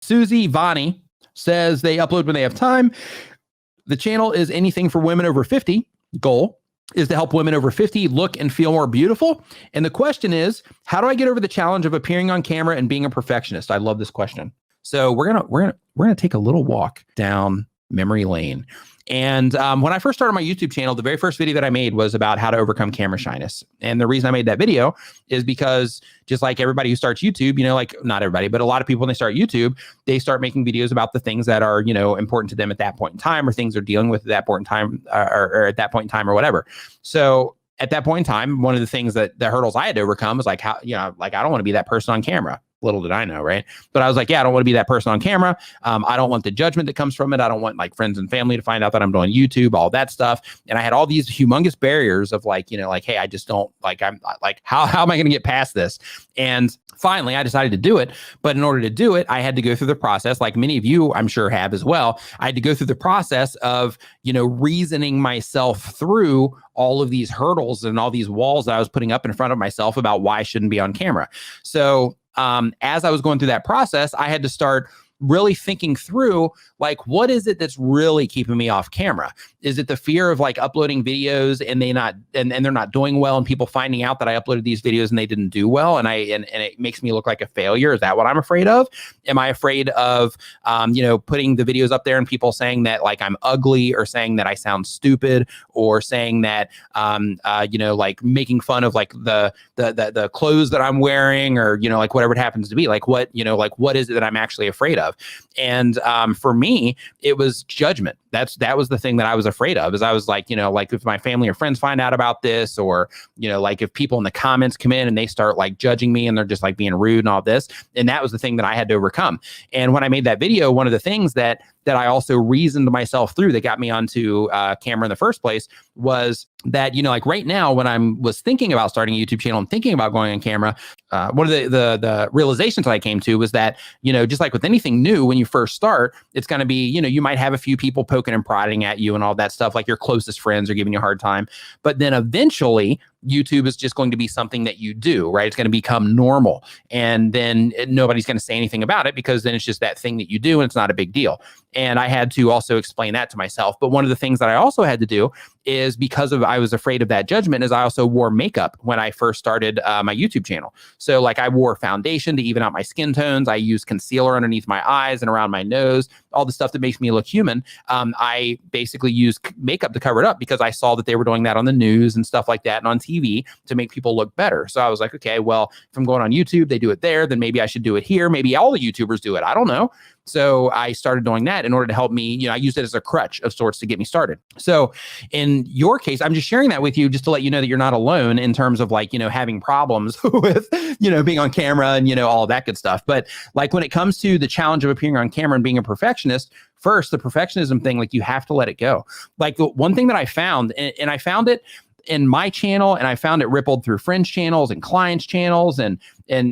Susie Vani says they upload when they have time. The channel is anything for women over 50. Goal is to help women over 50 look and feel more beautiful. And the question is, how do I get over the challenge of appearing on camera and being a perfectionist? I love this question. So we're gonna take a little walk down memory lane. And when I first started my YouTube channel, the very first video that I made was about how to overcome camera shyness. And the reason I made that video is because just like everybody who starts YouTube, you know, like not everybody, but a lot of people when they start YouTube, they start making videos about the things that are, you know, important to them at that point in time, or things they're dealing with at that point in time, or at that point in time or whatever. So at that point in time, one of the things that the hurdles I had to overcome was like, how, you know, like I don't want to be that person on camera. Little did I know, right? But I was like, yeah, I don't want to be that person on camera. I don't want the judgment that comes from it. I don't want like friends and family to find out that I'm doing YouTube, all that stuff. And I had all these humongous barriers of like, you know, like, hey, I just don't like, I'm like, how am I going to get past this? And finally, I decided to do it. But in order to do it, I had to go through the process, like many of you, I'm sure, have as well. I had to go through the process of, you know, reasoning myself through all of these hurdles and all these walls that I was putting up in front of myself about why I shouldn't be on camera. So as I was going through that process, I had to start really thinking through, like, what is it that's really keeping me off camera? Is it the fear of like uploading videos and they're not doing well, and people finding out that I uploaded these videos and they didn't do well, and it makes me look like a failure? Is that what I'm afraid of? Am I afraid of, you know, putting the videos up there and people saying that like I'm ugly, or saying that I sound stupid, or saying that, you know, like making fun of like the clothes that I'm wearing, or, you know, like whatever it happens to be, like what, you know, like what is it that I'm actually afraid of? And for me, it was judgment. That was the thing that I was afraid of, is I was like, you know, like if my family or friends find out about this, or, you know, like if people in the comments come in and they start like judging me and they're just like being rude and all this. And that was the thing that I had to overcome. And when I made that video, one of the things that I also reasoned myself through that got me onto camera in the first place was that, you know, like right now when I was thinking about starting a YouTube channel and thinking about going on camera, one of the realizations that I came to was that, you know, just like with anything new, when you first start, it's going to be, you know, you might have a few people poking and prodding at you and all that stuff, like your closest friends are giving you a hard time. But then eventually YouTube is just going to be something that you do, right? It's going to become normal. And then nobody's going to say anything about it, because then it's just that thing that you do and it's not a big deal. And I had to also explain that to myself. But one of the things that I also had to do is, because I was afraid of that judgment, is I also wore makeup when I first started my YouTube channel. So like I wore foundation to even out my skin tones. I used concealer underneath my eyes and around my nose, all the stuff that makes me look human. I basically used makeup to cover it up, because I saw that they were doing that on the news and stuff like that, and on TV, to make people look better. So I was like, okay, well, if I'm going on YouTube, they do it there, then maybe I should do it here. Maybe all the YouTubers do it. I don't know. So I started doing that in order to help me, you know, I used it as a crutch of sorts to get me started. So in your case, I'm just sharing that with you just to let you know that you're not alone in terms of like, you know, having problems with, you know, being on camera and, you know, all that good stuff. But like when it comes to the challenge of appearing on camera and being a perfectionist, first, the perfectionism thing, like you have to let it go. Like the one thing that I found, and I found it in my channel, and I found it rippled through friends' channels and clients' channels, and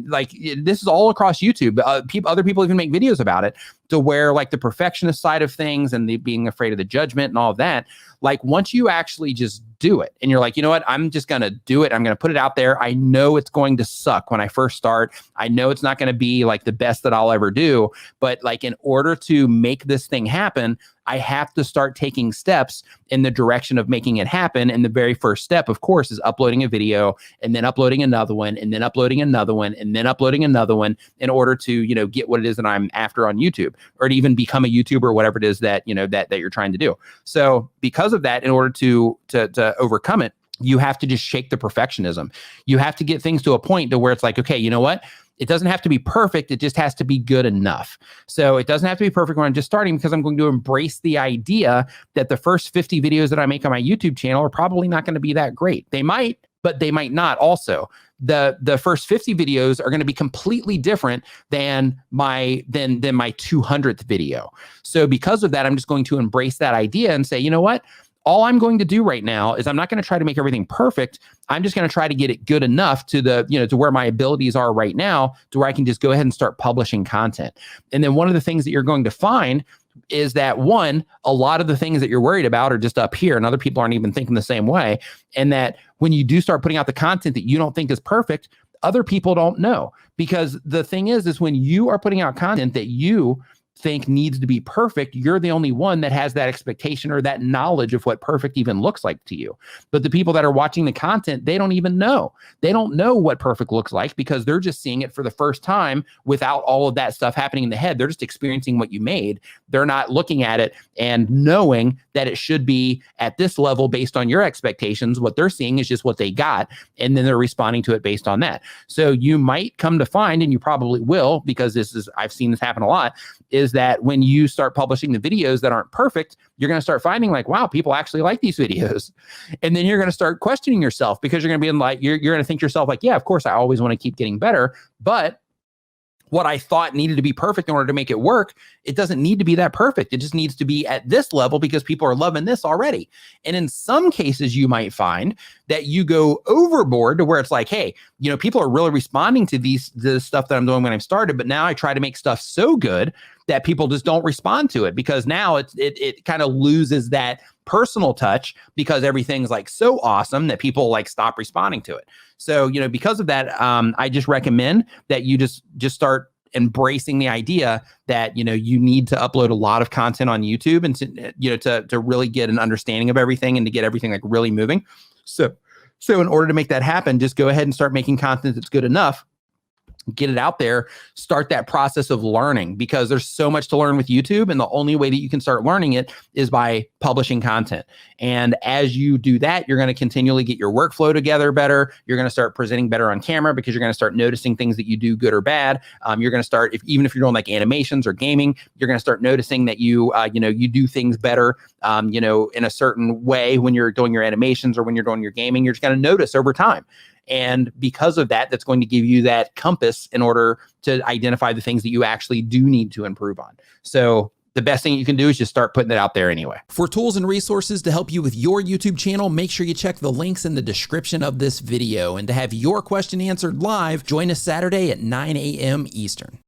like this is all across YouTube. Other people even make videos about it, to where like the perfectionist side of things and the being afraid of the judgment and all of that. Like once you actually just do it, and you're like, you know what, I'm just gonna do it. I'm gonna put it out there. I know it's going to suck when I first start. I know it's not gonna be like the best that I'll ever do, but like in order to make this thing happen, I have to start taking steps in the direction of making it happen. And the very first step, of course, is uploading a video, and then uploading another one, and then uploading another one, and then uploading another one, in order to, you know, get what it is that I'm after on YouTube, or to even become a YouTuber, or whatever it is that, you know, that you're trying to do. So because of that, in order to overcome it, you have to just shake the perfectionism. You have to get things to a point to where it's like, okay, you know what? It doesn't have to be perfect. It just has to be good enough. So it doesn't have to be perfect when I'm just starting, because I'm going to embrace the idea that the first 50 videos that I make on my YouTube channel are probably not going to be that great. They might, but they might not also. The first 50 videos are going to be completely different than my 200th video. So because of that, I'm just going to embrace that idea and say, you know what? All I'm going to do right now is I'm not going to try to make everything perfect. I'm just going to try to get it good enough to the, you know, to where my abilities are right now, to where I can just go ahead and start publishing content. And then one of the things that you're going to find is that, one, a lot of the things that you're worried about are just up here, and other people aren't even thinking the same way. And that when you do start putting out the content that you don't think is perfect, other people don't know. Because the thing is when you are putting out content that you think needs to be perfect, you're the only one that has that expectation or that knowledge of what perfect even looks like to you. But the people that are watching the content, they don't even know. They don't know what perfect looks like because they're just seeing it for the first time without all of that stuff happening in the head. They're just experiencing what you made. They're not looking at it and knowing that it should be at this level based on your expectations. What they're seeing is just what they got, and then they're responding to it based on that. So you might come to find, and you probably will, because I've seen this happen a lot, is that when you start publishing the videos that aren't perfect, you're going to start finding like, wow, people actually like these videos. And then you're going to start questioning yourself, because you're going to be like, you're going to think to yourself like, yeah, of course, I always want to keep getting better. But what I thought needed to be perfect in order to make it work, it doesn't need to be that perfect. It just needs to be at this level because people are loving this already. And in some cases, you might find that you go overboard to where it's like, hey, people are really responding to the stuff that I'm doing when I started, but now I try to make stuff so good that people just don't respond to it, because now it kind of loses that personal touch, because everything's like so awesome that people like stop responding to it. So, because of that, I just recommend that you just start embracing the idea that, you need to upload a lot of content on YouTube, and to really get an understanding of everything and to get everything like really moving. So in order to make that happen, just go ahead and start making content that's good enough. Get it out there, start that process of learning, because there's so much to learn with YouTube. And the only way that you can start learning it is by publishing content. And as you do that, you're going to continually get your workflow together better. You're going to start presenting better on camera, because you're going to start noticing things that you do good or bad. You're going to start, even if you're doing like animations or gaming, you're going to start noticing that you do things better, in a certain way when you're doing your animations or when you're doing your gaming. You're just going to notice over time. And because of that, that's going to give you that compass in order to identify the things that you actually do need to improve on. So the best thing you can do is just start putting it out there anyway. For tools and resources to help you with your YouTube channel, make sure you check the links in the description of this video. And to have your question answered live, join us Saturday at 9 a.m. Eastern.